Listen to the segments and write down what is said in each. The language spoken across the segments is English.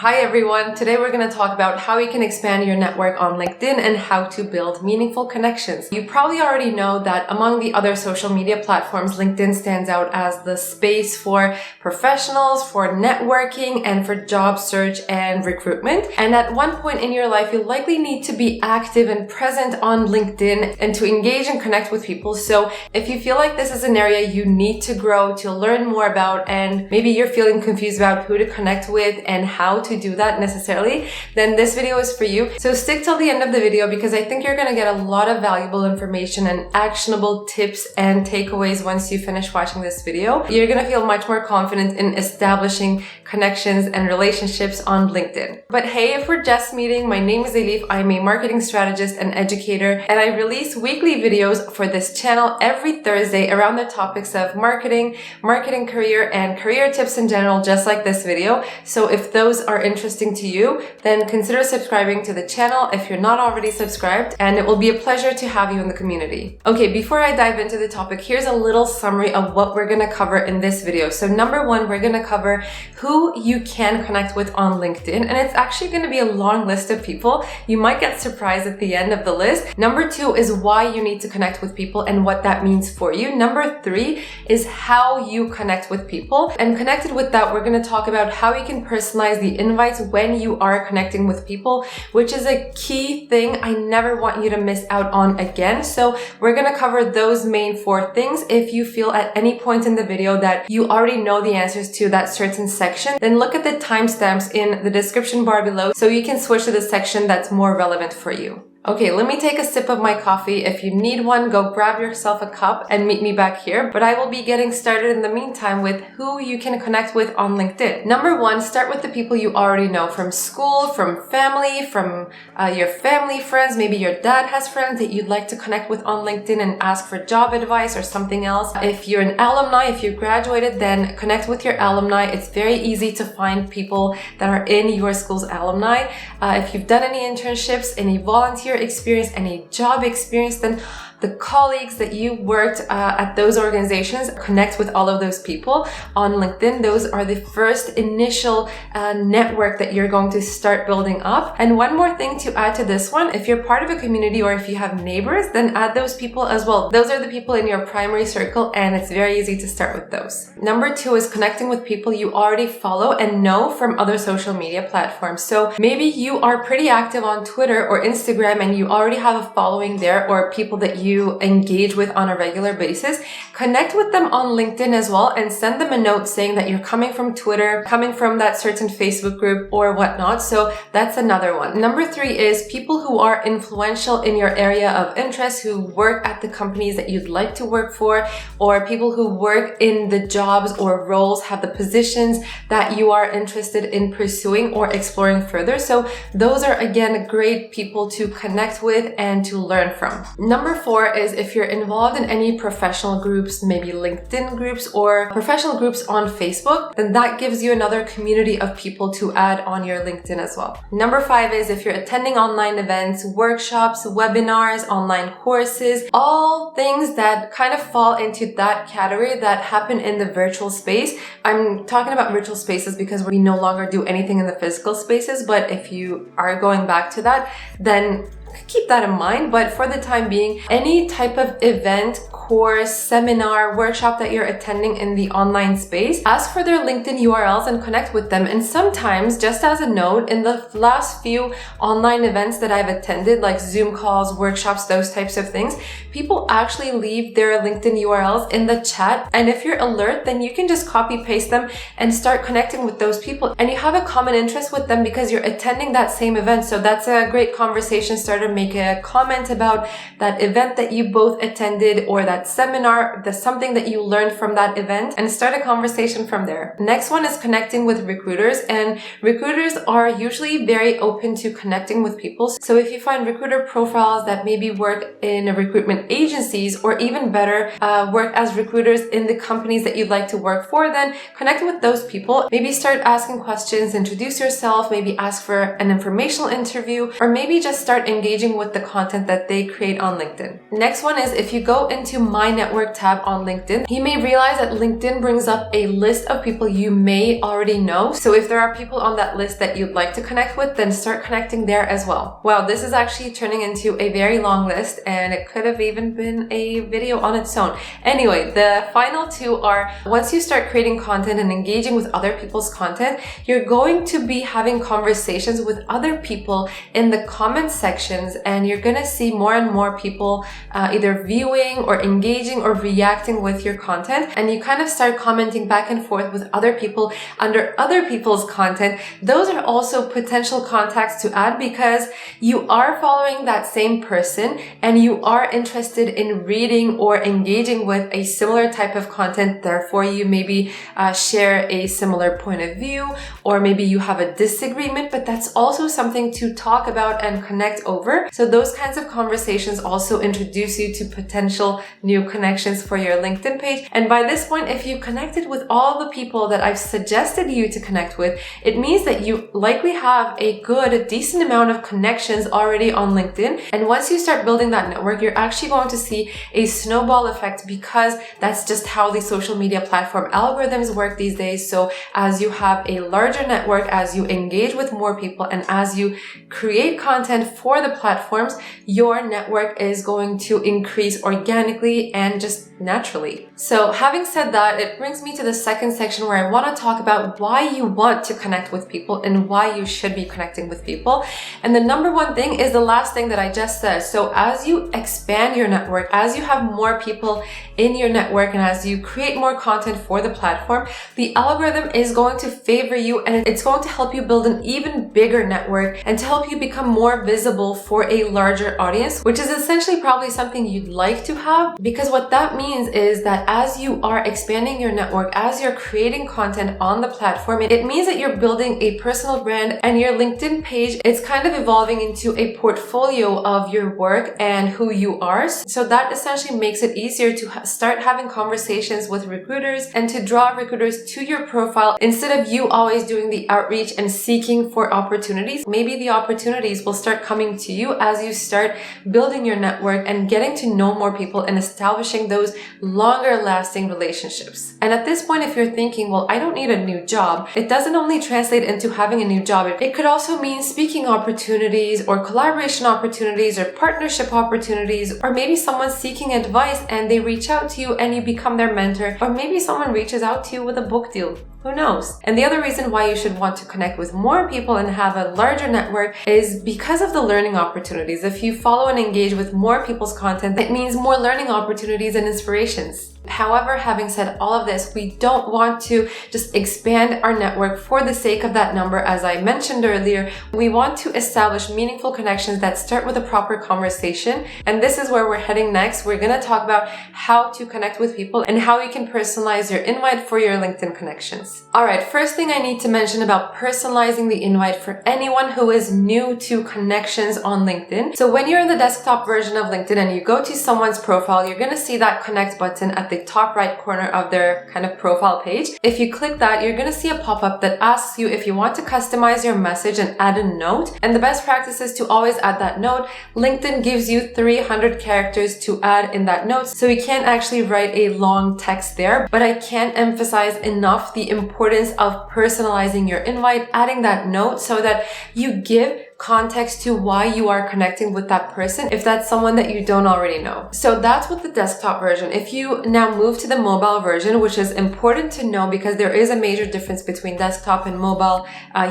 Hi everyone, today we're going to talk about how you can expand your network on LinkedIn and how to build meaningful connections. You probably already know that among the other social media platforms, LinkedIn stands out as the space for professionals, for networking, and for job search and recruitment. And at one point in your life, you likely need to be active and present on LinkedIn and to engage and connect with people. So if you feel like this is an area you need to grow, to learn more about, and maybe you're feeling confused about who to connect with and how to do that necessarily, then this video is for you. So stick till the end of the video because I think you're going to get a lot of valuable information and actionable tips and takeaways once you finish watching this video. You're going to feel much more confident in establishing connections and relationships on LinkedIn. But hey, if we're just meeting, my name is Elif. I'm a marketing strategist and educator, and I release weekly videos for this channel every Thursday around the topics of marketing career, and career tips in general, just like this video. So if those are interesting to you, then consider subscribing to the channel if you're not already subscribed, and it will be a pleasure to have you in the community. Okay, before I dive into the topic, here's a little summary of what we're going to cover in this video. So number one, we're going to cover who you can connect with on LinkedIn, and it's actually going to be a long list of people. You might get surprised at the end of the list. Number two is why you need to connect with people and what that means for you. Number three is how you connect with people. And connected with that, we're going to talk about how you can personalize the invites when you are connecting with people, which is a key thing I never want you to miss out on again. So we're going to cover those main four things. If you feel at any point in the video that you already know the answers to that certain section, then look at the timestamps in the description bar below so you can switch to the section that's more relevant for you. Okay, let me take a sip of my coffee. If you need one, go grab yourself a cup and meet me back here. But I will be getting started in the meantime with who you can connect with on LinkedIn. Number one, start with the people you already know from school, from family, from your family friends. Maybe your dad has friends that you'd like to connect with on LinkedIn and ask for job advice or something else. If you're an alumni, if you graduated, then connect with your alumni. It's very easy to find people that are in your school's alumni. If you've done any internships, any volunteer experience, any job experience, then the colleagues that you worked at those organizations, connect with all of those people on LinkedIn. Those are the first initial network that you're going to start building up. And one more thing to add to this one, if you're part of a community or if you have neighbors, then add those people as well. Those are the people in your primary circle, and it's very easy to start with those. Number two is connecting with people you already follow and know from other social media platforms. So maybe you are pretty active on Twitter or Instagram and you already have a following there, or people that you engage with on a regular basis. Connect with them on LinkedIn as well and send them a note saying that you're coming from Twitter, coming from that certain Facebook group or whatnot. So that's another one. Number three is people who are influential in your area of interest, who work at the companies that you'd like to work for, or people who work in the jobs or roles, have the positions that you are interested in pursuing or exploring further. So those are, again, great people to connect with and to learn from. Number four is if you're involved in any professional groups, maybe LinkedIn groups or professional groups on Facebook, then that gives you another community of people to add on your LinkedIn as well. Number five is if you're attending online events, workshops, webinars, online courses, all things that kind of fall into that category that happen in the virtual space. I'm talking about virtual spaces because we no longer do anything in the physical spaces, but if you are going back to that, then keep that in mind. But for the time being, any type of event, course, seminar, workshop that you're attending in the online space, ask for their LinkedIn URLs and connect with them. And sometimes, just as a note, in the last few online events that I've attended, like Zoom calls, workshops, those types of things, people actually leave their LinkedIn URLs in the chat. And if you're alert, then you can just copy paste them and start connecting with those people. And you have a common interest with them because you're attending that same event. So that's a great conversation starter. Make a comment about that event that you both attended or that seminar, something that you learned from that event, and start a conversation from there. Next one is connecting with recruiters, and recruiters are usually very open to connecting with people. So if you find recruiter profiles that maybe work in recruitment agencies, or even better, work as recruiters in the companies that you'd like to work for, then connect with those people. Maybe start asking questions, introduce yourself, maybe ask for an informational interview, or maybe just start engaging engaging with the content that they create on LinkedIn. Next one is if you go into My Network tab on LinkedIn, you may realize that LinkedIn brings up a list of people you may already know. So if there are people on that list that you'd like to connect with, then start connecting there as well. Wow, this is actually turning into a very long list, and it could have even been a video on its own. Anyway, the final two are once you start creating content and engaging with other people's content, you're going to be having conversations with other people in the comment sections, and you're gonna see more and more people either viewing or engaging or reacting with your content, and you kind of start commenting back and forth with other people under other people's content. Those are also potential contacts to add because you are following that same person and you are interested in reading or engaging with a similar type of content. Therefore, you maybe share a similar point of view, or maybe you have a disagreement, but that's also something to talk about and connect over. So those kinds of conversations also introduce you to potential new connections for your LinkedIn page. And by this point, if you connected with all the people that I've suggested you to connect with, it means that you likely have a decent amount of connections already on LinkedIn. And once you start building that network, you're actually going to see a snowball effect, because that's just how the social media platform algorithms work these days. So as you have a larger network, as you engage with more people, and as you create content for the platforms, your network is going to increase organically and just naturally. So having said that, it brings me to the second section where I want to talk about why you want to connect with people and why you should be connecting with people. And the number one thing is the last thing that I just said. So as you expand your network, as you have more people in your network, and as you create more content for the platform, the algorithm is going to favor you, and it's going to help you build an even bigger network and to help you become more visible for a larger audience, which is essentially probably something you'd like to have, because what that means is that as you are expanding your network, as you're creating content on the platform, it means that you're building a personal brand, and your LinkedIn page, it's kind of evolving into a portfolio of your work and who you are. So that essentially makes it easier to start having conversations with recruiters and to draw recruiters to your profile instead of you always doing the outreach and seeking for opportunities. Maybe the opportunities will start coming to you as you start building your network and getting to know more people and establishing those longer lasting relationships. And at this point, if you're thinking, well, I don't need a new job, it doesn't only translate into having a new job. It could also mean speaking opportunities or collaboration opportunities or partnership opportunities, or maybe someone's seeking advice and they reach out to you and you become their mentor, or maybe someone reaches out to you with a book deal. Who knows? And the other reason why you should want to connect with more people and have a larger network is because of the learning opportunities. If you follow and engage with more people's content, it means more learning opportunities and inspirations. However, having said all of this, we don't want to just expand our network for the sake of that number. As I mentioned earlier, we want to establish meaningful connections that start with a proper conversation. And this is where we're heading next. We're going to talk about how to connect with people and how you can personalize your invite for your LinkedIn connections. All right, first thing I need to mention about personalizing the invite for anyone who is new to connections on LinkedIn. So when you're in the desktop version of LinkedIn and you go to someone's profile, you're going to see that connect button at the top right corner of their kind of profile page. If you click that, you're going to see a pop-up that asks you if you want to customize your message and add a note. And the best practice is to always add that note. LinkedIn gives you 300 characters to add in that note, so you can't actually write a long text there. But I can't emphasize enough the importance of personalizing your invite, adding that note so that you give context to why you are connecting with that person if that's someone that you don't already know. So that's with the desktop version. If you now move to the mobile version, which is important to know because there is a major difference between desktop and mobile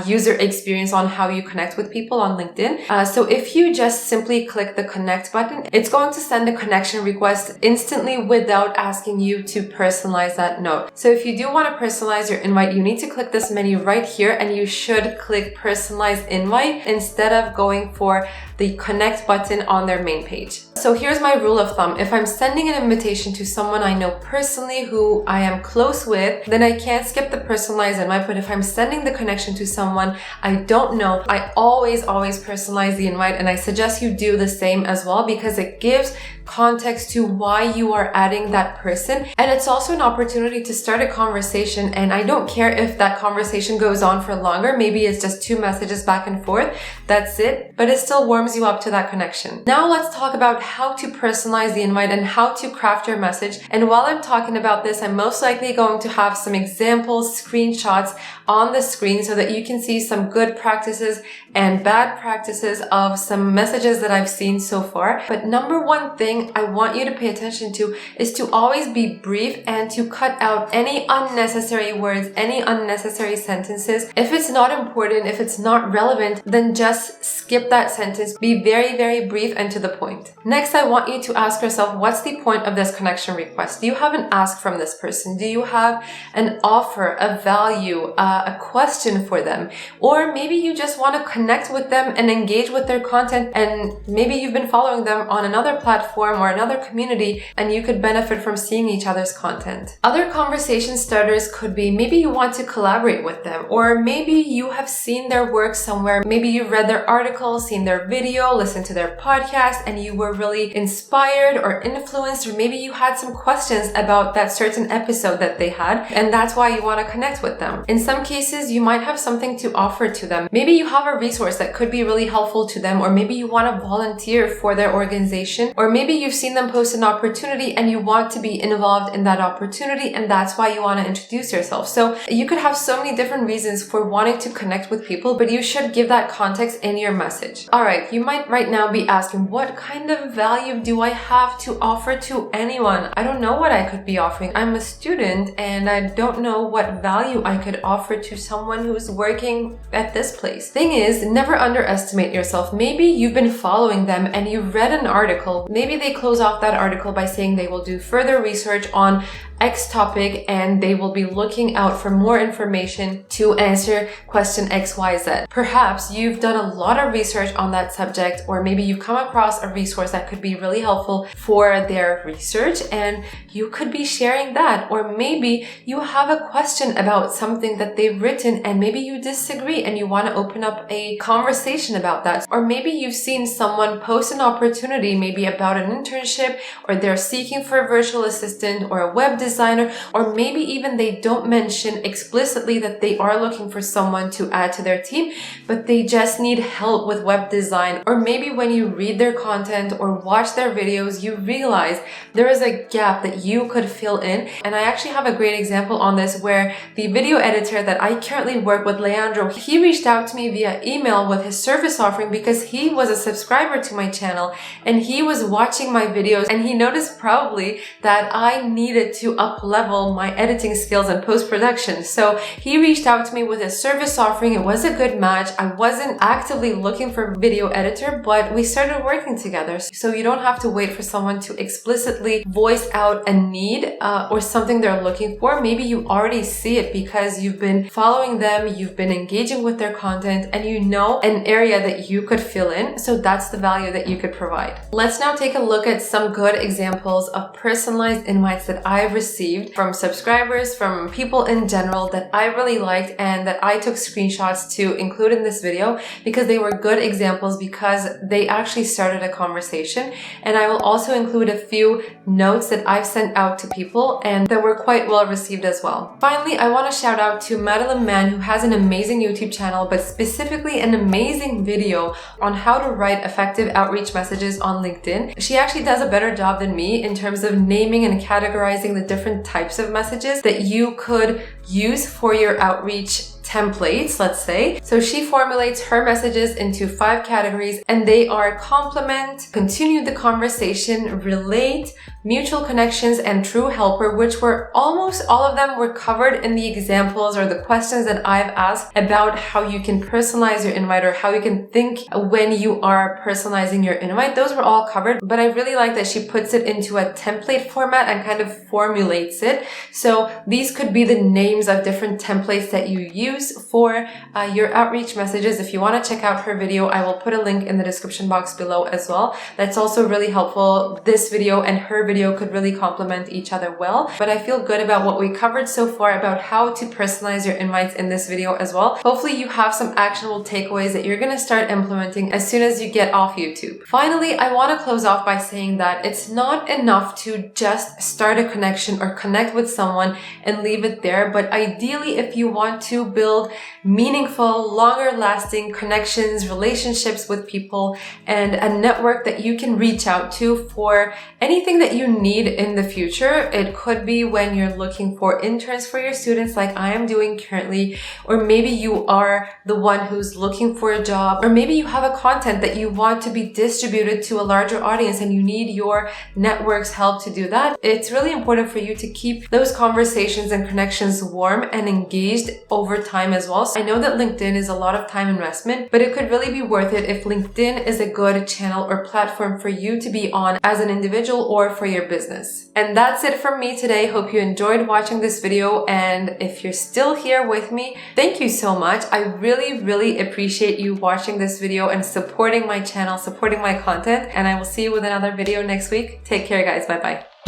user experience on how you connect with people on LinkedIn. So if you just simply click the connect button, it's going to send a connection request instantly without asking you to personalize that note. So if you do want to personalize your invite, you need to click this menu right here, and you should click personalize invite instead of going for the connect button on their main page. So here's my rule of thumb. If I'm sending an invitation to someone I know personally who I am close with, then I can't skip the personalized invite. But if I'm sending the connection to someone I don't know, I always personalize the invite, and I suggest you do the same as well, because it gives context to why you are adding that person. And it's also an opportunity to start a conversation. And I don't care if that conversation goes on for longer. Maybe it's just 2 messages back and forth. That's it. But it still warms you up to that connection. Now let's talk about how to personalize the invite and how to craft your message. And while I'm talking about this, I'm most likely going to have some examples, screenshots on the screen so that you can see some good practices and bad practices of some messages that I've seen so far. But number one thing I want you to pay attention to is to always be brief and to cut out any unnecessary words, any unnecessary sentences. If it's not important, if it's not relevant, then just skip that sentence. Be very brief and to the point. Next, I want you to ask yourself, what's the point of this connection request? Do you have an ask from this person? Do you have an offer, a value, a question for them? Or maybe you just want to connect with them and engage with their content, and maybe you've been following them on another platform or another community and you could benefit from seeing each other's content. Other conversation starters could be, maybe you want to collaborate with them, or maybe you have seen their work somewhere. Maybe you've read their article, seen their video, listened to their podcast, and you were really inspired or influenced, or maybe you had some questions about that certain episode that they had, and that's why you want to connect with them. In some cases, you might have something to offer to them. Maybe you have a resource that could be really helpful to them, or maybe you want to volunteer for their organization, or maybe you've seen them post an opportunity and you want to be involved in that opportunity, and that's why you want to introduce yourself. So you could have so many different reasons for wanting to connect with people, but you should give that context in your message. All right, you might right now be asking, what kind of value do I have to offer to anyone? I don't know what I could be offering. I'm a student and I don't know what value I could offer to someone who's working at this place. Thing is, never underestimate yourself. Maybe you've been following them and you've read an article. Maybe they close off that article by saying they will do further research on X topic and they will be looking out for more information to answer question XYZ. Perhaps you've done a lot of research on that subject, or maybe you've come across a resource that could be really helpful for their research and you could be sharing that. Or maybe you have a question about something that they've written and maybe you disagree and you want to open up a conversation about that. Or maybe you've seen someone post an opportunity, maybe about an internship, or they're seeking for a virtual assistant or a web designer, or maybe even they don't mention explicitly that they are looking for someone to add to their team, but they just need help with web design. Or maybe when you read their content or watch their videos, you realize there is a gap that you could fill in. And I actually have a great example on this where the video editor that I currently work with, Leandro, he reached out to me via email with his service offering because he was a subscriber to my channel and he was watching my videos and he noticed probably that I needed to up level my editing skills and post-production. So he reached out to me with a service offering. It was a good match. I wasn't actively looking for a video editor, but we started working together. So you don't have to wait for someone to explicitly voice out a need or something they're looking for. Maybe you already see it because you've been following them, you've been engaging with their content, and you know an area that you could fill in. So that's the value that you could provide. Let's now take a look at some good examples of personalized invites that I've received from subscribers, from people in general that I really liked and that I took screenshots to include in this video because they were good examples, because they actually started a conversation. And I will also include a few notes that I've sent out to people and that were quite well received as well. Finally, I want to shout out to Madeline Mann, who has an amazing YouTube channel, but specifically an amazing video on how to write effective outreach messages on LinkedIn. She actually does a better job than me in terms of naming and categorizing the different types of messages that you could use for your outreach templates, let's say. So she formulates her messages into 5 categories, and they are compliment, continue the conversation, relate, mutual connections, and true helper, which were almost all of them were covered in the examples or the questions that I've asked about how you can personalize your invite or how you can think when you are personalizing your invite. Those were all covered, but I really like that she puts it into a template format and kind of formulates it. So these could be the names of different templates that you use. use for your outreach messages. If you want to check out her video, I will put a link in the description box below as well. That's also really helpful. This video and her video could really complement each other well. But I feel good about what we covered so far about how to personalize your invites in this video as well. Hopefully you have some actionable takeaways that you're going to start implementing as soon as you get off YouTube. Finally, I want to close off by saying that it's not enough to just start a connection or connect with someone and leave it there. But ideally, if you want to build meaningful, longer lasting connections, relationships with people, and a network that you can reach out to for anything that you need in the future. It could be when you're looking for interns for your students like I am doing currently, or maybe you are the one who's looking for a job, or maybe you have a content that you want to be distributed to a larger audience and you need your network's help to do that. It's really important for you to keep those conversations and connections warm and engaged over time as well. So I know that LinkedIn is a lot of time investment, but it could really be worth it if LinkedIn is a good channel or platform for you to be on as an individual or for your business. And that's it from me today. Hope you enjoyed watching this video, and if you're still here with me, thank you so much. I really appreciate you watching this video and supporting my channel, supporting my content, and I will see you with another video next week. Take care, guys. Bye bye.